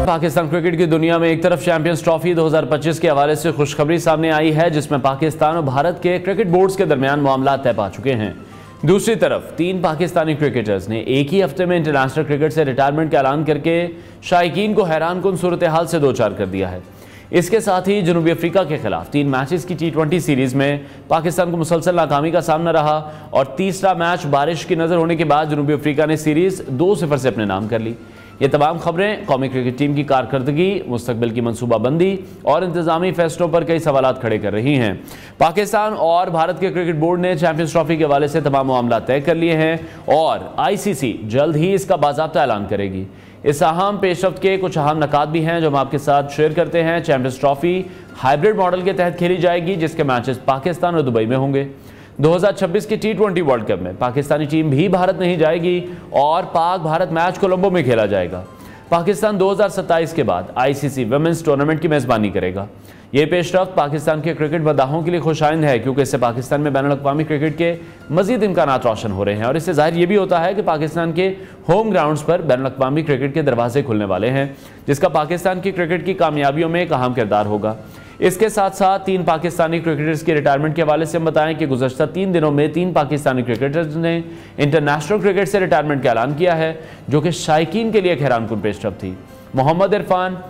Pakistan cricket की दुनिया में एक तरफ चैंपियंस ट्रॉफी 2025 के हवाले से खुशखबरी सामने आई है, जिसमें पाकिस्तान और भारत के क्रिकेट बोर्ड्स के दरमियान मामला तय पा चुके हैं। दूसरी तरफ 3 पाकिस्तानी क्रिकेटर्स ने एक ही हफ्ते में इंटरनेशनल क्रिकेट से रिटायरमेंट का ऐलान करके शायकीन को हैरानकुन सूरत हाल से दो चार कर दिया है। इसके साथ ही जनूबी अफ्रीका के खिलाफ 3 मैचेस की T20 सीरीज में पाकिस्तान को मुसलसल नाकामी का सामना रहा और तीसरा मैच बारिश की नजर होने के बाद जनूबी अफ्रीका ने सीरीज 2-0 से अपने नाम कर ली। ये तमाम खबरें कौमी क्रिकेट टीम की कारकर्दगी, मुस्तकबिल की मनसूबाबंदी और इंतजामी फैसलों पर कई सवालात खड़े कर रही हैं। पाकिस्तान और भारत के क्रिकेट बोर्ड ने चैंपियंस ट्रॉफी के हवाले से तमाम मामला तय कर लिए हैं और ICC जल्द ही इसका बाज़ाब्ता ऐलान करेगी। इस अहम पेशरफ्त के कुछ अहम नकात भी हैं जो हम आपके साथ शेयर करते हैं। चैंपियंस ट्रॉफी हाइब्रिड मॉडल के तहत खेली जाएगी, जिसके मैचेस पाकिस्तान और दुबई में होंगे। 2026 की T20 वर्ल्ड कप में पाकिस्तानी टीम भी भारत नहीं जाएगी और पाक भारत मैच कोलंबो में खेला जाएगा। पाकिस्तान 2027 के बाद ICC वुमेन्स टूर्नामेंट की मेजबानी करेगा। ये पेशरफ्त पाकिस्तान के क्रिकेट मदाहों के लिए खुशाइंद है, क्योंकि इससे पाकिस्तान में बैनुल-अक़वामी क्रिकेट के मजीद इम्कानात रोशन हो रहे हैं और इससे जाहिर ये भी होता है कि पाकिस्तान के होम ग्राउंड्स पर बैनुल-अक़वामी क्रिकेट के दरवाजे खुलने वाले हैं, जिसका पाकिस्तान की क्रिकेट की कामयाबियों में एक अहम किरदार होगा। इसके साथ साथ 3 पाकिस्तानी क्रिकेटर्स के रिटायरमेंट के हवाले से हम बताएं कि गुज़श्ता 3 दिनों में 3 पाकिस्तानी क्रिकेटर्स ने इंटरनेशनल क्रिकेट से रिटायरमेंट का ऐलान किया है, जो कि शायकीन के लिए एक हैरानकुन पेशरफ्त थी। मोहम्मद इरफान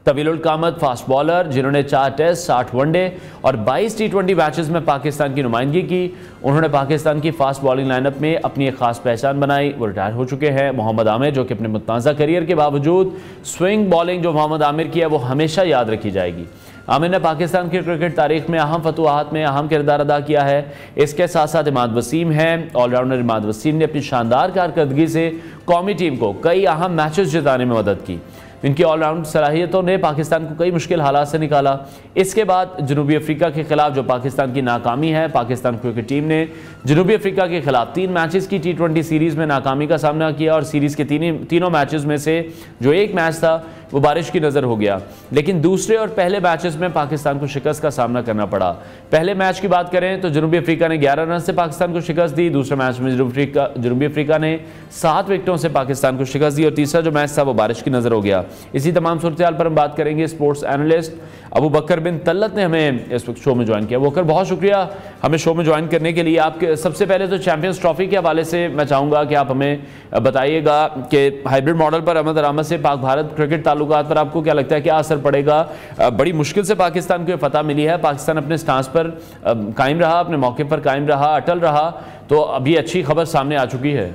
तवीलुल कामत फास्ट बॉलर, जिन्होंने 4 टेस्ट, 60 वनडे और 22 T20 मैचेस में पाकिस्तान की नुमाइंदगी की, उन्होंने पाकिस्तान की फास्ट बॉलिंग लाइनअप में अपनी एक खास पहचान बनाई। वो रिटायर हो चुके हैं। मोहम्मद आमिर, जो कि अपने मुतनाज़ा करियर के बावजूद स्विंग बॉलिंग जो मोहम्मद आमिर की है वो हमेशा याद रखी जाएगी। आमिर ने पाकिस्तान की क्रिकेट तारीख में अहम फतवाहत में अहम किरदार अदा किया है। इसके साथ साथ इमाद वसीम हैं। ऑलराउंडर इमाद वसीम ने अपनी शानदार कारकर्दगी से कौमी टीम को कई अहम मैचेस जिताने में मदद की। इनकी ऑलराउंड सलाहियतों ने पाकिस्तान को कई मुश्किल हालात से निकाला। इसके बाद जनूबी अफ्रीका के खिलाफ जो पाकिस्तान की नाकामी है, पाकिस्तान क्रिकेट टीम ने जनूबी अफ्रीका के खिलाफ 3 मैचेस की T20 सीरीज में नाकामी का सामना किया और सीरीज के तीनों मैचेस में से जो एक मैच था वो बारिश की नज़र हो गया। लेकिन दूसरे और पहले मैचेस में पाकिस्तान को शिकस्त का सामना करना पड़ा। पहले मैच की बात करें तो जनूबी अफ्रीका ने 11 रन से पाकिस्तान को शिकस्त दी। दूसरे मैच में जनूबी अफ्रीका ने 7 विकेटों से पाकिस्तान को शिकस्त दी और तीसरा जो मैच था वो बारिश की नज़र हो गया। इसी तमाम सूरत-ए-हाल पर हम बात करेंगे। स्पोर्ट्स एनालिस्ट अबू बकर बिन तल्लत ने हमें इस वक्त शो में ज्वाइन किया। बकर, बहुत शुक्रिया हमें शो में ज्वाइन करने के लिए। आपके सबसे पहले तो चैंपियंस ट्रॉफी के हवाले से मैं चाहूँगा कि आप हमें बताइएगा कि हाइब्रिड मॉडल पर अहमद दरामद से पाक भारत क्रिकेट ताल्लुकात पर आपको क्या लगता है, क्या असर पड़ेगा? बड़ी मुश्किल से पाकिस्तान को फतह मिली है। पाकिस्तान अपने स्टांस पर कायम रहा, अपने मौके पर कायम रहा, अटल रहा, तो अभी अच्छी खबर सामने आ चुकी है।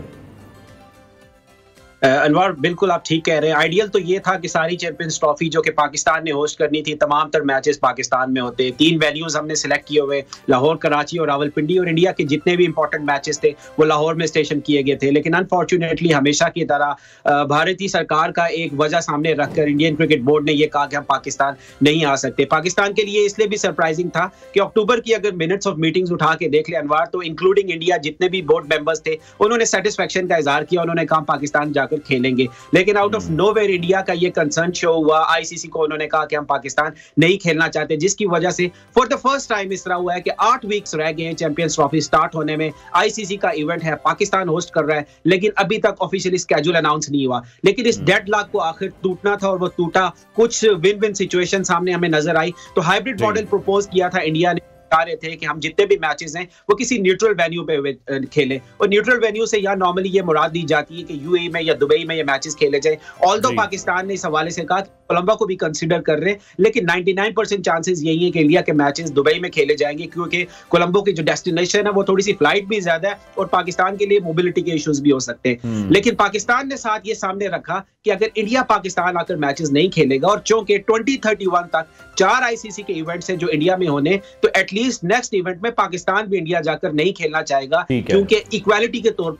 अनवर, बिल्कुल आप ठीक कह रहे हैं। आइडियल तो ये था कि सारी चैंपियंस ट्रॉफी जो कि पाकिस्तान ने होस्ट करनी थी, तमाम तर मैचेस पाकिस्तान में होते। 3 वेन्यूज हमने सिलेक्ट किए हुए, लाहौर, कराची और रावलपिंडी, और इंडिया के जितने भी इंपॉर्टेंट मैचेस थे वो लाहौर में स्टेशन किए गए थे। लेकिन अनफॉर्चुनेटली हमेशा की तरह भारतीय सरकार का एक वजह सामने रखकर इंडियन क्रिकेट बोर्ड ने यह कहा कि हम पाकिस्तान नहीं आ सकते। पाकिस्तान के लिए इसलिए भी सरप्राइजिंग था कि अक्टूबर की अगर मिनट्स ऑफ मीटिंग्स उठा के देख ले अनवर, तो इंक्लूडिंग इंडिया जितने भी बोर्ड मेंबर्स थे उन्होंने सेटिस्फेक्शन का इजहार किया। उन्होंने कहा पाकिस्तान जाकर खेलेंगे। लेकिन आउट ऑफ नोवेयर इंडिया का ये कंसर्न शो हुआ। ICC को उन्होंने कहा कि हम पाकिस्तान नहीं खेलना चाहते, जिसकी वजह से फॉर द फर्स्ट टाइम इस तरह हुआ है कि 8 वीक्स रह गए हैं चैंपियंस ट्रॉफी स्टार्ट होने में। ICC का इवेंट है, पाकिस्तान होस्ट कर रहा है, लेकिन अभी तक ऑफिशियली स्केड्यूल अनाउंस नहीं हुआ। लेकिन इस डेडलॉक को आखिर टूटना था और वो टूटा। कुछ विन विन सिचुएशन सामने हमें नजर आई। तो हाइब्रिड मॉडल प्रपोज किया था इंडिया ने, रहे थे कि हम जितने भी मैचेस हैं वो किसी न्यूट्रल वेन्यू पे खेलें। और न्यूट्रल वेन्यू से यहाँ नॉर्मली ये मुराद दी जाती है कि UAE में या दुबई में ये मैचेस खेले जाएं। ऑल्दो पाकिस्तान ने इस हवाले से कहा कोलंबो को भी कंसीडर कर रहे हैं, लेकिन 99% चांसेस यही है कि इंडिया के मैचेस दुबई में खेले जाएंगे, क्योंकि कोलंबो की जो डेस्टिनेशन है वो थोड़ी सी फ्लाइट भी ज्यादा है और पाकिस्तान के लिए मोबिलिटी के इश्यूज भी हो सकते हैं। लेकिन पाकिस्तान ने साथ ये सामने रखा कि अगर इंडिया पाकिस्तान आकर मैचेस नहीं खेलेगा और चूंकि 2031 तक 4 ICC के इवेंट्स हैं जो इंडिया में होने, तो एटलीस्ट नेक्स्ट इवेंट में पाकिस्तान भी इंडिया जाकर नहीं खेलना चाहेगा, क्योंकि इक्वालिटी के तौर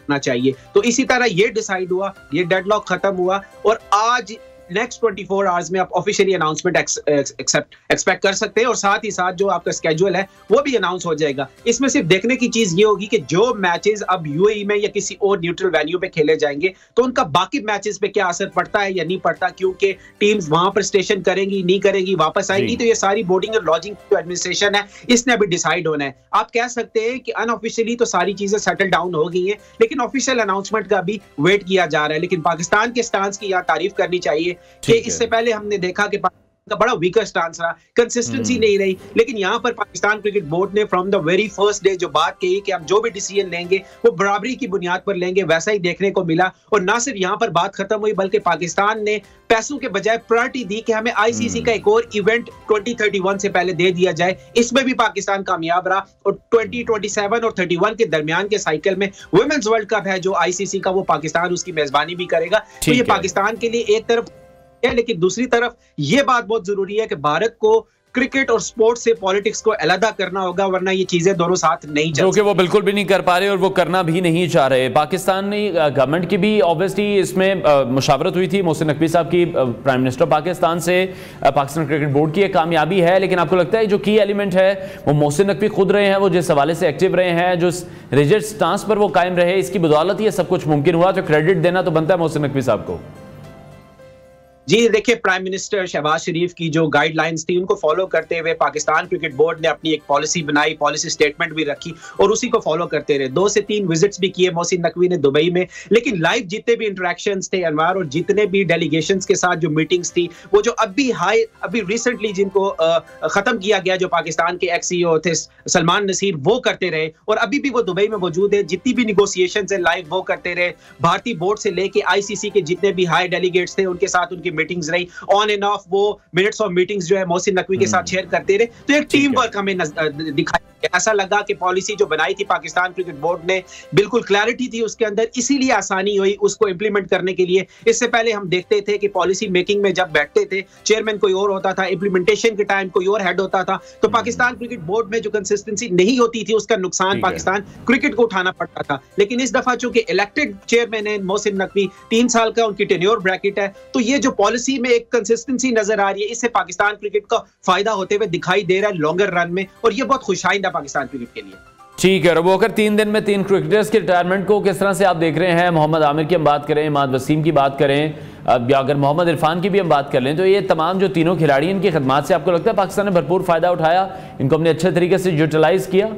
पर चाहिए। तो इसी तरह ये डिसाइड हुआ, ये डेडलॉक खत्म हुआ और आज नेक्स्ट 24 आवर्स में आप ऑफिशियली अनाउंसमेंट एक्सपेक्ट कर सकते हैं और साथ ही साथ जो आपका स्केड्यूल है वो भी अनाउंस हो जाएगा। इसमें सिर्फ देखने की चीज ये होगी कि जो मैचेस अब UAE में या किसी और न्यूट्रल वेन्यू पे खेले जाएंगे तो उनका बाकी मैचेस पे क्या असर पड़ता है या नहीं पड़ता, क्योंकि टीम्स वहां पर स्टेशन करेंगी नहीं करेंगी, वापस आएंगी। तो ये सारी बोर्डिंग और लॉजिंग जो एडमिनिस्ट्रेशन है इसने अभी डिसाइड होना है। आप कह सकते हैं कि अनऑफिशियली तो सारी चीजें सेटल डाउन हो गई हैं, लेकिन ऑफिशियल अनाउंसमेंट का भी वेट किया जा रहा है। लेकिन पाकिस्तान के स्टांस की यहाँ तारीफ करनी चाहिए कि इससे पहले हमने देखा कि का बड़ा वीकर स्टांस रहा, कंसिस्टेंसी नहीं रही। लेकिन यहाँ पर पाकिस्तान क्रिकेट बोर्ड ने from the very first day जो बात कही कि हम जो भी डिसीजन लेंगे वो बराबरी की बुनियाद पर लेंगे, वैसा ही देखने को मिला। और ना सिर्फ यहाँ पर बात खत्म हुई बल्कि पाकिस्तान ने पैसों के बजाय प्रायोरिटी दी कि हमें आईसीसी का एक और इवेंट 2031 से पहले दे दिया जाए। इसमें भी पाकिस्तान कामयाब रहा और 2027 और 31 के दरमियान के साइकिल में वुमेन्स वर्ल्ड कप है जो आईसीसी का, वो पाकिस्तान उसकी मेजबानी भी करेगा। तो ये पाकिस्तान के लिए एक तरफ है, लेकिन दूसरी तरफ ये बात बहुत जरूरी है कि भारत को क्रिकेट और स्पोर्ट्स से पॉलिटिक्स को अलग करना होगा, वरना ये चीजें दोनों साथ नहीं चल, जो कि वो बिल्कुल भी नहीं कर पा रहे और वो करना भी नहीं चाह रहे। पाकिस्तानी गवर्नमेंट की भी ऑब्वियसली इसमें मुशावरत हुई थी। मोहसिन नकवी साहब की प्राइम मिनिस्टर पाकिस्तान से, पाकिस्तान क्रिकेट बोर्ड की एक कामयाबी है। लेकिन आपको लगता है जो की एलिमेंट है वो मोहसिन नकवी खुद रहे हैं, वो जिस हवाले से एक्टिव रहे हैं, जो रिजिड स्टांस पर वो कायम रहे, इसकी बदौलत ये सब कुछ मुमकिन हुआ। तो क्रेडिट देना तो बनता है मोहसिन नकवी साहब को। जी देखिए, प्राइम मिनिस्टर शहबाज शरीफ की जो गाइडलाइंस थी उनको फॉलो करते हुए पाकिस्तान क्रिकेट बोर्ड ने अपनी एक पॉलिसी बनाई, पॉलिसी स्टेटमेंट भी रखी और उसी को फॉलो करते रहे। 2 से 3 विजिट्स भी किए मोहसिन नकवी ने दुबई में, लेकिन लाइव जितने भी इंटरेक्शंस थे अनवार और जितने भी डेलीगेशंस के साथ जो मीटिंग्स थी, वो जो अभी रिसेंटली जिनको खत्म किया गया, जो पाकिस्तान के एक्स सीईओ थे सलमान नसीर, वो करते रहे और अभी भी वो दुबई में मौजूद है। जितनी भी निगोशिएशंस है लाइव वो करते रहे। भारतीय बोर्ड से लेके आईसीसी के जितने भी हाई डेलीगेट्स थे उनके साथ उनकी मीटिंग्स रही, ऑन एंड ऑफ वो मिनट्स ऑफ मीटिंग्स जो है मोहसिन नकवी के साथ शेयर करते रहे। तो एक टीम वर्क हमें दिखाई, ऐसा लगा कि पॉलिसी जो बनाई थी पाकिस्तान क्रिकेट बोर्ड ने, बिल्कुल क्लैरिटी थी उसके अंदर, इसीलिए आसानी हुई उसको इंप्लीमेंट करने के लिए। इससे पहले हम देखते थे कि पॉलिसी मेकिंग में जब बैठते थे चेयरमैन कोई और होता था, इंप्लीमेंटेशन के टाइम कोई और हेड होता था, तो पाकिस्तान क्रिकेट बोर्ड में जो कंसिस्टेंसी नहीं होती थी उसका नुकसान पाकिस्तान क्रिकेट को उठाना पड़ता था। लेकिन इस दफा चूंकि इलेक्टेड चेयरमैन है मोहसिन नकवी, 3 साल का उनकी टेन्योर ब्रैकेट है, तो ये जो पॉलिसी में एक कंसिस्टेंसी नजर आ रही है, इससे पाकिस्तान क्रिकेट का फायदा होते हुए दिखाई दे रहा है लॉन्गर रन में, और ये बहुत खुशाइंदा पाकिस्तान क्रिकेट के लिए। ठीक है रबू अकर, 3 दिन में 3 क्रिकेटर्स के रिटायरमेंट को किस तरह से आप देख रहे हैं? मोहम्मद आमिर की हम बात करें, इमाद वसीम की बात करें, या अगर मोहम्मद इरफान की भी हम बात कर लें, तो ये तमाम जो तीनों खिलाड़ी, इनकी खदमात से आपको लगता है पाकिस्तान ने भरपूर फायदा उठाया, इनको हमने अच्छे तरीके से यूटिलाइज किया?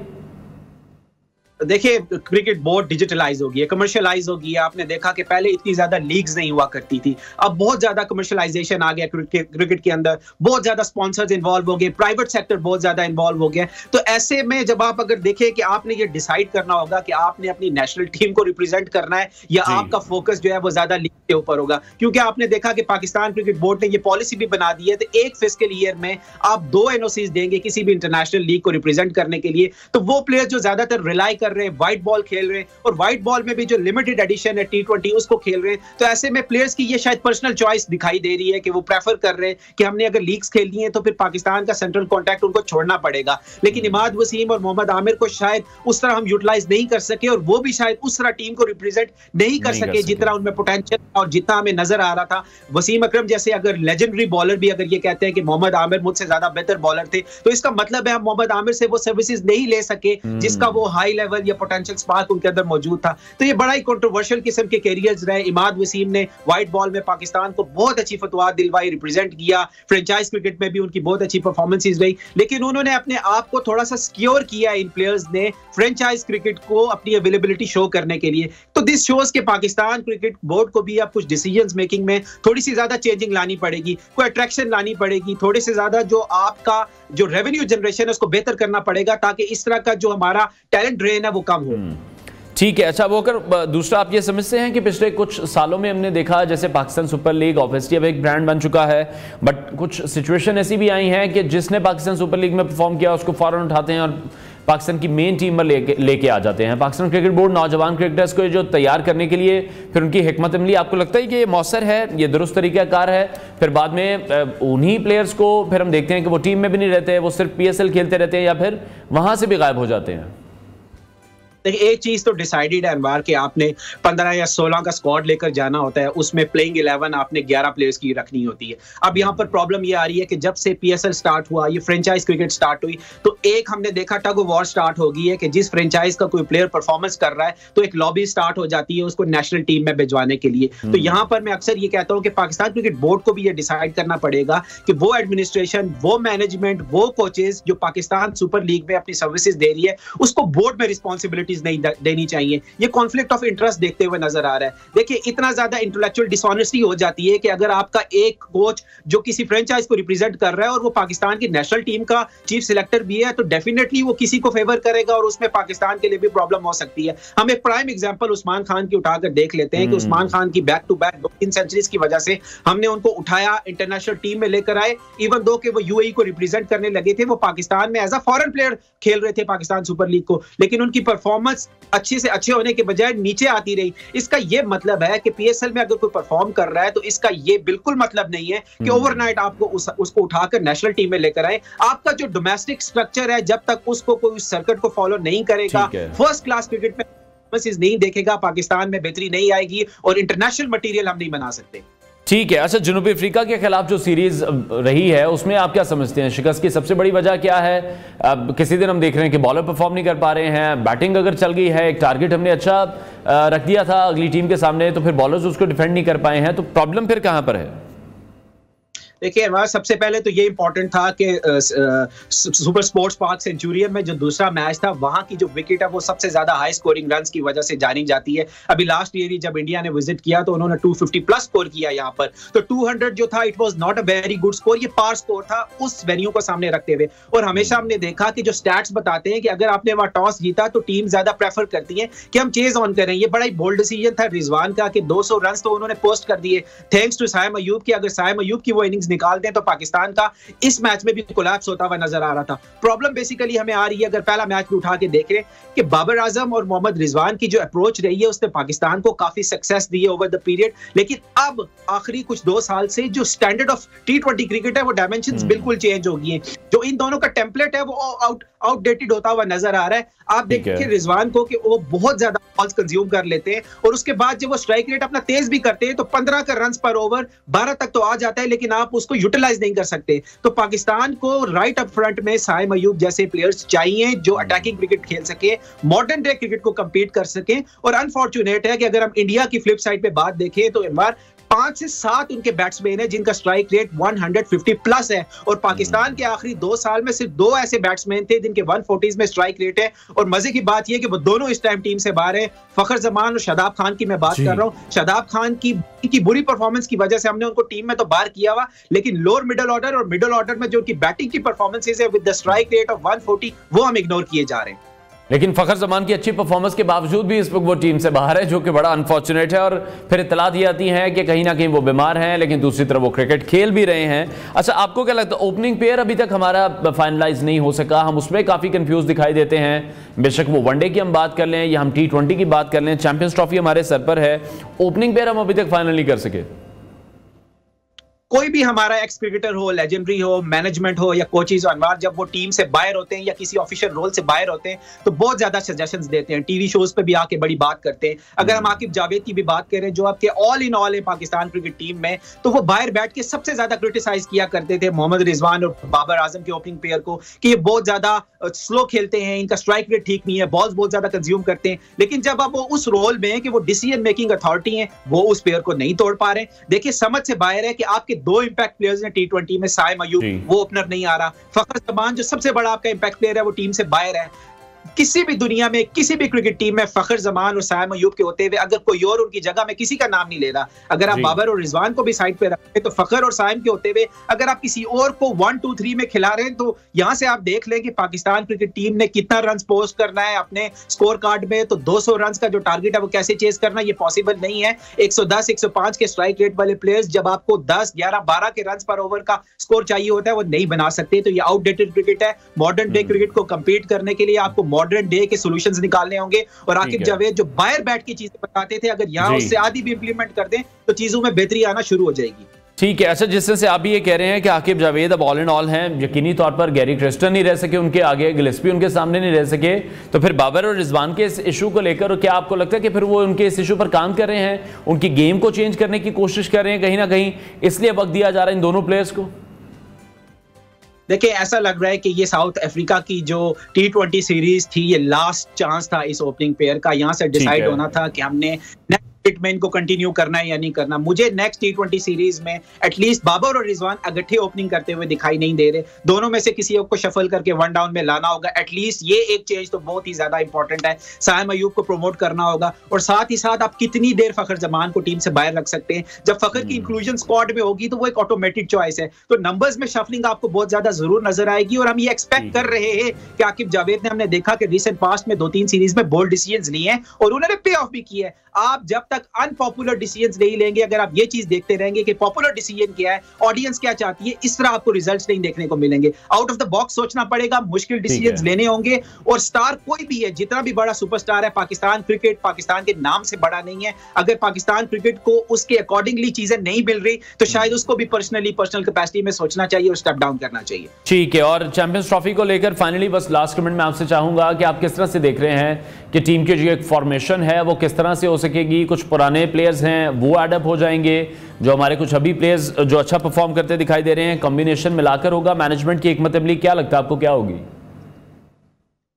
देखिए, क्रिकेट बोर्ड डिजिटलाइज हो गई है, कमर्शियलाइज हो गई है। आपने देखा कि पहले इतनी ज्यादा लीग्स नहीं हुआ करती थी, अब बहुत ज्यादा कमर्शियलाइजेशन आ गया क्रिकेट के अंदर, बहुत ज्यादा स्पॉन्सर्स इन्वॉल्व हो गए, प्राइवेट सेक्टर बहुत ज्यादा इन्वॉल्व हो गया। तो ऐसे में जब आप अगर देखें कि आपने ये डिसाइड करना होगा कि आपने अपनी नेशनल टीम को रिप्रेजेंट करना है या आपका फोकस जो है वो ज्यादा लीग के ऊपर होगा, क्योंकि आपने देखा कि पाकिस्तान क्रिकेट बोर्ड ने ये पॉलिसी भी बना दी है तो एक फिस्कल ईयर में आप 2 एनओसीज देंगे किसी भी इंटरनेशनल लीग को रिप्रेजेंट करने के लिए। तो वो प्लेयर जो ज्यादातर रिलाई कर रहे हैं, व्हाइट बॉल खेल रहे हैं, और व्हाइट बॉल में भी जो लिमिटेड एडिशन है T20 उसको खेल रहे हैं, तो ऐसे में प्लेयर्स की ये शायद पर्सनल चॉइस दिखाई दे रही है कि वो प्रेफर कर रहे हैं कि हमने अगर लीग्स खेलनी है तो फिर पाकिस्तान का सेंट्रल कॉन्ट्रैक्ट उनको छोड़ना पड़ेगा। लेकिन इमाद वसीम और मोहम्मद आमिर को शायद उस तरह हम यूटिलाइज नहीं कर सके, और वो भी शायद उस तरह टीम को रिप्रेजेंट नहीं कर सके जितना उनमें पोटेंशियल और जितना हमें नजर आ रहा था। वसीम अकरम जैसे अगर लेजेंडरी बॉलर भी अगर ये कहते हैं कि मोहम्मद आमिर मुझसे ज्यादा बेहतर बॉलर थे, तो इसका मतलब है हम मोहम्मद आमिर से वो सर्विसेज नहीं ले सके जिसका वो हाई लेवल या पोटेंशियल स्पार्क उनके अंदर मौजूद था। तो ये बड़ा ही कंट्रोवर्शियल किस्म के कैरियर्स रहे। इमाद वसीम ने व्हाइट बॉल में पाकिस्तान को बहुत अच्छी फतवात दिलवाई, रिप्रेजेंट किया, फ्रेंचाइज क्रिकेट में भी उनकी बहुत अच्छी परफॉर्मेंसेस रही, लेकिन उन्होंने अपने आप को थोड़ा सा सिक्योर किया इन प्लेयर्स ने फ्रेंचाइज क्रिकेट को अपनी अवेलेबिलिटी शो करने के लिए। तो दिस शोज के पाकिस्तान क्रिकेट बोर्ड को भी अब कुछ डिसीजंस मेकिंग में थोड़ी सी ज्यादा चेंजिंग लानी पड़ेगी, कोई अट्रैक्शन लानी पड़ेगी, थोड़े से ज्यादा जो आपका जो रेवेन्यू जनरेशन है उसको बेहतर करना पड़ेगा, ताकि इस तरह का जो हमारा टैलेंट ड्रेन है वो कम हो। ठीक है, अच्छा वो अगर दूसरा आप ये समझते हैं कि पिछले कुछ सालों में हमने देखा जैसे पाकिस्तान सुपर लीग ऑब्वियसली अब एक ब्रांड बन चुका है, बट कुछ सिचुएशन ऐसी भी आई हैं कि जिसने पाकिस्तान सुपर लीग में परफॉर्म किया उसको फौरन उठाते हैं और पाकिस्तान की मेन टीम में लेके आ जाते हैं। पाकिस्तान क्रिकेट बोर्ड नौजवान क्रिकेटर्स को जो तैयार करने के लिए फिर उनकी हिकमत अमली, आपको लगता है कि ये मौसर है, ये दुरुस्त तरीक़ाकार है? फिर बाद में उन्हीं प्लेयर्स को फिर हम देखते हैं कि वो टीम में भी नहीं रहते, वो सिर्फ PSL खेलते रहते हैं या फिर वहां से भी गायब हो जाते हैं। देखिए, एक चीज तो डिसाइडेड है अनवार कि आपने 15 या 16 का स्क्वाड लेकर जाना होता है, उसमें प्लेइंग 11 आपने 11 प्लेयर्स की रखनी होती है। अब यहाँ पर प्रॉब्लम ये आ रही है कि जब से PSL स्टार्ट हुआ, ये फ्रेंचाइज क्रिकेट स्टार्ट हुई, तो एक हमने देखा टग ऑफ वॉर स्टार्ट हो गई है कि जिस फ्रेंचाइज का कोई प्लेयर परफॉर्मेंस कर रहा है तो एक लॉबी स्टार्ट हो जाती है उसको नेशनल टीम में भिजवाने के लिए। तो यहाँ पर मैं अक्सर ये कहता हूँ कि पाकिस्तान क्रिकेट बोर्ड को भी ये डिसाइड करना पड़ेगा कि वो एडमिनिस्ट्रेशन, वो मैनेजमेंट, वो कोचेज जो पाकिस्तान सुपर लीग में अपनी सर्विसेज दे रही है, उसको बोर्ड में रिस्पॉन्सिबिलिटी अपॉर्चुनिटीज नहीं देनी चाहिए। ये कॉन्फ्लिक्ट ऑफ इंटरेस्ट देखते हुए नजर आ रहा है। देखिए इतना ज्यादा इंटेलेक्चुअल डिसऑनेस्टी हो जाती है कि अगर आपका एक कोच जो किसी फ्रेंचाइज को रिप्रेजेंट कर रहा है और वो पाकिस्तान की नेशनल टीम का चीफ सिलेक्टर भी है, तो डेफिनेटली वो किसी को फेवर करेगा और उसमें पाकिस्तान के लिए भी प्रॉब्लम हो सकती है। हम एक प्राइम एग्जांपल उस्मान खान की उठाकर देख लेते हैं कि उस्मान खान की बैक टू बैक 2-3 सेंचुरीज की वजह से हमने उनको उठाया, इंटरनेशनल टीम में लेकर आए। इवन दो कि वो यूएई को रिप्रेजेंट करने लगे थे, वो पाकिस्तान में एज अ फॉरेन प्लेयर खेल रहे थे पाकिस्तान सुपर लीग को, लेकिन उनकी परफॉर्मेंस अच्छे से अच्छे होने के बजाय नीचे आती रही। इसका यह मतलब है कि पीएसएल में अगर कोई परफॉर्म कर रहा है तो इसका ये बिल्कुल मतलब नहीं है कि ओवरनाइट आपको उसको उठाकर नेशनल टीम में लेकर आए। आपका जो डोमेस्टिक स्ट्रक्चर है, जब तक उसको कोई उस सर्किट को फॉलो नहीं करेगा, फर्स्ट क्लास क्रिकेट में नहीं देखेगा, पाकिस्तान में बेहतरी नहीं आएगी और इंटरनेशनल मटेरियल हम नहीं बना सकते। ठीक है। अच्छा, जनूबी अफ्रीका के खिलाफ जो सीरीज रही है उसमें आप क्या समझते हैं, शिकस्त की सबसे बड़ी वजह क्या है? अब किसी दिन हम देख रहे हैं कि बॉलर परफॉर्म नहीं कर पा रहे हैं, बैटिंग अगर चल गई है, एक टारगेट हमने अच्छा रख दिया था अगली टीम के सामने, तो फिर बॉलर्स उसको डिफेंड नहीं कर पाए हैं, तो प्रॉब्लम फिर कहां पर है? देखिए हमारा सबसे पहले तो ये इंपॉर्टेंट था कि सुपर स्पोर्ट्स पार्क सेंचुरियन में जो दूसरा मैच था, वहां की जो विकेट है वो सबसे ज्यादा हाई स्कोरिंग रन्स की वजह से जानी जाती है। अभी लास्ट ईयर ही जब इंडिया ने विजिट किया तो उन्होंने 250 प्लस स्कोर किया यहाँ पर, तो 200 जो था it was not a very good score, ये पार स्कोर था उस वेन्यू को सामने रखते हुए। और हमेशा हमने देखा कि जो स्टैट्स बताते हैं कि अगर आपने वहां टॉस जीता तो टीम ज्यादा प्रेफर करती है कि हम चेज ऑन करें। ये बड़ा ही बोल्ड डिसीजन था रिजवान का कि 200 रन तो उन्होंने पोस्ट कर दिए थैंक्स टू साइम अयूब की। अगर साइम अयूब की वो इनिंग्स निकाल दें तो पाकिस्तान का इस मैच में भी कोलैप्स होता हुआ नजर आ रहा था। प्रॉब्लम बेसिकली हमें आ रही है, अगर पहला मैच भी उठा के देखें, कि बाबर आजम और मोहम्मद रिजवान की जो अप्रोच रही है उसने पाकिस्तान को काफी सक्सेस दी है ओवर द पीरियड। लेकिन अब आखिरी कुछ 2 साल से जो स्टैंडर्ड ऑफ T20 क्रिकेट है वो डायमेंशंस बिल्कुल चेंज हो गई हैं। जो इन दोनों का टेम्पलेट है वो आउटडेटेड होता हुआ नजर आ रहा है। आप देखिए रिजवान को कि वो बहुत ज्यादा बॉल्स कंज्यूम कर लेते हैं और उसके बाद जब वो स्ट्राइक रेट अपना तेज भी करते हैं तो 15 का रन पर ओवर 12 तक तो आ जाता है, लेकिन आप उसको यूटिलाइज नहीं कर सकते। तो पाकिस्तान को राइट अप फ्रंट में साइम अयूब जैसे प्लेयर्स चाहिए जो अटैकिंग क्रिकेट खेल सके, मॉडर्न डे क्रिकेट को कंपीट कर सके। और अनफॉर्चुनेट है कि अगर हम इंडिया की फ्लिप साइड पे बात देखें तो इस बार 5 से 7 उनके बैट्समैन हैं जिनका स्ट्राइक रेट 150 प्लस है, और पाकिस्तान के आखिरी 2 साल में सिर्फ 2 ऐसे बैट्समैन थे जिनके 140s में स्ट्राइक रेट है। और मजे की बात यह कि वो दोनों इस टाइम टीम से बाहर हैं। फखर जमान और शादाब खान की मैं बात कर रहा हूं। शादाब खान की बुरी परफॉर्मेंस की वजह से हमने उनको टीम में तो बाहर किया हुआ, लेकिन लोअर मिडिल ऑर्डर और मिडिल ऑर्डर में जो उनकी बैटिंग की परफॉर्मेंसेज है with the strike rate of 140 वो हम इग्नोर किए जा रहे हैं। लेकिन फखर जमान की अच्छी परफॉर्मेंस के बावजूद भी इस वक्त वो टीम से बाहर है, जो कि बड़ा अनफॉर्चुनेट है। और फिर इत्तला दी जाती है कि कहीं ना कहीं वो बीमार हैं, लेकिन दूसरी तरफ वो क्रिकेट खेल भी रहे हैं। अच्छा, आपको क्या लगता है, ओपनिंग पेयर अभी तक हमारा फाइनलाइज नहीं हो सका, हम उसमें काफ़ी कंफ्यूज दिखाई देते हैं। बेशक वो वनडे की हम बात कर लें या हम T20 की बात कर लें, चैंपियंस ट्रॉफी हमारे सर पर है, ओपनिंग पेयर हम अभी तक फाइनल नहीं कर सके। कोई भी हमारा एक्स क्रिकेटर हो, लेजेंडरी हो, मैनेजमेंट हो या कोचेज अनवार, जब वो टीम से बाहर होते हैं या किसी ऑफिशियल रोल से बाहर होते हैं तो बहुत ज्यादा सजेशंस देते हैं, टीवी शोज पे भी आके बड़ी बात करते हैं। अगर हम आकिब जावेद की भी बात करें जो आपके ऑल इन ऑल है पाकिस्तान क्रिकेट टीम में, तो वो बाहर बैठ के सबसे ज्यादा क्रिटिसाइज किया करते थे मोहम्मद रिजवान और बाबर आजम के ओपनिंग प्लेयर को कि ये बहुत ज्यादा स्लो खेलते हैं, इनका स्ट्राइक रेट ठीक नहीं है, बॉल्स बहुत ज्यादा कंज्यूम करते हैं। लेकिन जब अब वो उस रोल में है कि वो डिसीजन मेकिंग अथॉरिटी है, वो उस प्लेयर को नहीं तोड़ पा रहे। देखिए समझ से बाहर है कि आपके 2 इंपैक्ट प्लेयर्स ने T20 में, साइम अयूब वो ओपनर नहीं आ रहा, फखर जमान जो सबसे बड़ा आपका इंपैक्ट प्लेयर है वो टीम से बाहर है। किसी भी दुनिया में किसी भी क्रिकेट टीम में फखर जमान और साइम अयूब के होते हुए अगर कोई और उनकी जगह में किसी का नाम नहीं ले रहा, अगर आप बाबर और रिजवान को भी साइड पे रखते तो फखर और साइम के होते हुए अगर आप किसी और को 1, 2, 3 में खिला रहे हैं, तो यहां से आप देख लें कि पाकिस्तान क्रिकेट टीम ने कितना रन पोस्ट करना है अपने स्कोर कार्ड में। तो 200 रन का जो टारगेट है वो कैसे चेज करना, ये पॉसिबल नहीं है। 110, 105 के स्ट्राइक रेट वाले प्लेयर्स जब आपको 10, 11, 12 के रन पर ओवर का स्कोर चाहिए होता है वो नहीं बना सकते। तो ये आउटडेटेड क्रिकेट है। मॉडर्न डे क्रिकेट को कंपीट करने के लिए आपको मॉडर्न डे के सॉल्यूशंस निकालने होंगे। और आकिब जावेद जो बाहर बैठ के चीजें बताते थे, अगर यहां उससे आधी भी इंप्लीमेंट कर दें तो चीजों में बेहतरी आना शुरू हो जाएगी। ठीक है। अच्छा, जिस तरह से आप भी ये कह रहे हैं कि आकिब जावेद अब ऑल इन ऑल हैं, यकीनी तौर पर गैरी क्रिस्टन नहीं रह सके उनके आगे, गिलेस्पी उनके सामने नहीं रह सके, तो फिर बाबर और रिजवान के इस इशू को लेकर क्या आपको लगता है कि फिर वो उनके इस इशू पर काम कर रहे हैं, उनकी गेम को चेंज करने की कोशिश कर रहे हैं कहीं ना कहीं, इसलिए वक्त दिया जा रहा है इन दोनों प्लेयर्स को? देखिए ऐसा लग रहा है कि ये साउथ अफ्रीका की जो T20 सीरीज थी ये लास्ट चांस था इस ओपनिंग पेयर का। यहां से डिसाइड होना था कि हमने हिटमैन को कंटिन्यू करना है या नहीं करना। मुझे नेक्स्ट T20 सीरीज में एटलीस्ट बाबर और रिजवान अगट्ठे ओपनिंग करते हुए दिखाई नहीं दे रहे। दोनों में से किसी एक को शफल करके वन डाउन में लाना होगा। एटलीस्ट ये एक चेंज तो बहुत ही ज्यादा इंपॉर्टेंट है। साइम अयूब को प्रमोट करना होगा और साथ ही साथ आप कितनी देर फखर जमान को टीम से बाहर रख सकते हैं। जब फखर की इंक्लूजन स्क्वाड में होगी तो वो एक ऑटोमेटिक चॉइस है। तो नंबर्स में शफलिंग आपको बहुत ज्यादा जरूर नजर आएगी और हम ये एक्सपेक्ट कर रहे हैं कि आकिब जावेद ने, हमने देखा कि रिसेंट पास्ट में 2-3 सीरीज में बोल्ड डिसीजंस लिए हैं और उन्होंने पे ऑफ भी किया है। आप जब तक अनपॉपुलर डिसीजंस नहीं लेंगे, अगर आप ये चीज देखते रहेंगे कि पॉपुलर डिसीजन क्या है, ऑडियंस क्या चाहती है, इस तरह आपको रिजल्ट्स नहीं देखने को मिलेंगे। आउट ऑफ द बॉक्स सोचना पड़ेगा, मुश्किल डिसीजंस लेने होंगे। और स्टार कोई भी है, जितना भी बड़ा सुपरस्टार है, पाकिस्तान क्रिकेट पाकिस्तान के नाम से बड़ा नहीं है। अगर पाकिस्तान क्रिकेट को उसके अकॉर्डिंगली चीजें नहीं मिल रही तो शायद उसको भी पर्सनल कैपेसिटी में सोचना चाहिए और स्टेप डाउन करना चाहिए। ठीक है। और चैंपियंस ट्रॉफी को लेकर फाइनली बस लास्ट कमेंट में आपसे चाहूंगा कि आप किस तरह से देख रहे हैं कि टीम की जो एक फॉर्मेशन है वो किस तरह से हो सकेगी? कुछ पुराने प्लेयर्स हैं वो एडअप हो जाएंगे, जो हमारे कुछ अभी प्लेयर्स जो अच्छा परफॉर्म करते दिखाई दे रहे हैं, कॉम्बिनेशन मिलाकर होगा? मैनेजमेंट की हिकमत अमली क्या लगता है आपको, क्या होगी?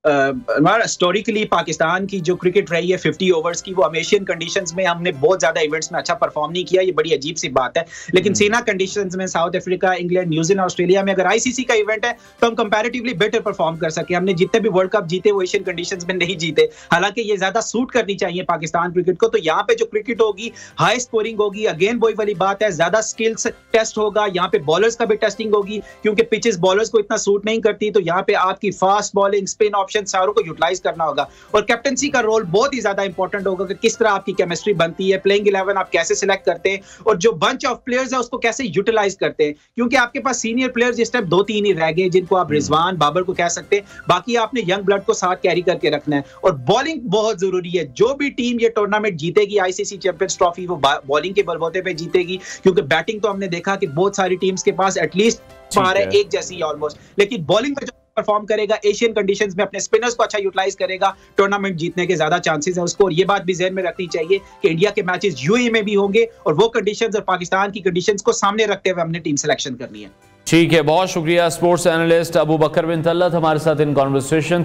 हमारा हिस्टोरिकली पाकिस्तान की जो क्रिकेट रही है 50 ओवर्स की, वो एशियन कंडीशंस में हमने बहुत ज्यादा इवेंट्स में अच्छा परफॉर्म नहीं किया। ये बड़ी अजीब सी बात है। लेकिन सेना कंडीशंस में south Africa, England, New Zealand, Australia में अगर आईसीसी का इवेंट है तो हम कंपैरेटिवली बेटर परफॉर्म कर सके। हमने जितने भी वर्ल्ड कप जीते वो एशियन कंडीशंस में नहीं जीते। हालांकि ये ज्यादा सूट करनी चाहिए पाकिस्तान क्रिकेट को। तो यहाँ पे जो क्रिकेट होगी हाई स्कोरिंग होगी। अगेन वही वाली बात है, ज्यादा स्किल्स टेस्ट होगा। यहाँ पे बॉलर्स का भी टेस्टिंग होगी क्योंकि पिचेस बॉलर्स को इतना सूट नहीं करती। तो यहाँ पे आपकी फास्ट बॉलिंग, स्पिन ऑप्शन सारों को यूटिलाइज करना होगा। और कैप्टनसी का रोल बहुत ही ज्यादा इंपॉर्टेंट होगा कि किस तरह आपकी केमिस्ट्री बनती है, प्लेइंग 11 आप कैसे सिलेक्ट करते हैं और जो बंच ऑफ प्लेयर्स है उसको कैसे यूटिलाइज करते हैं। क्योंकि आपके पास सीनियर प्लेयर्स इस टाइम 2-3 ही रह गए जिनको आप रिजवान, बाबर को कह सकते हैं। बाकी आपने यंग ब्लड को साथ कैरी करके रखना है और बॉलिंग बहुत जरूरी है। जो भी टीम ये टूर्नामेंट जीतेगी आईसीसी चैंपियंस ट्रॉफी, वो बॉलिंग के बलबूते पे जीतेगी। क्योंकि बैटिंग तो हमने देखा कि बहुत सारी टीम्स के पास एटलीस्ट एक जैसी ऑलमोस्ट, लेकिन बॉलिंग में परफॉर्म करेगा एशियन कंडीशंस में, अपने स्पिनर्स को अच्छा यूटिलाइज करेगा, टूर्नामेंट जीतने के ज्यादा चांसेस है उसको। और ये बात भी ज़हन में रखनी चाहिए कि इंडिया के मैचेस यूएई में भी होंगे और वो कंडीशंस और पाकिस्तान की कंडीशंस को सामने रखते हुए हमने टीम सिलेक्शन करनी है। ठीक है, बहुत शुक्रिया। स्पोर्ट्स एनालिस्ट अबू बकर बिन तलत हमारे साथ इन कॉन्वर्सेशन थे।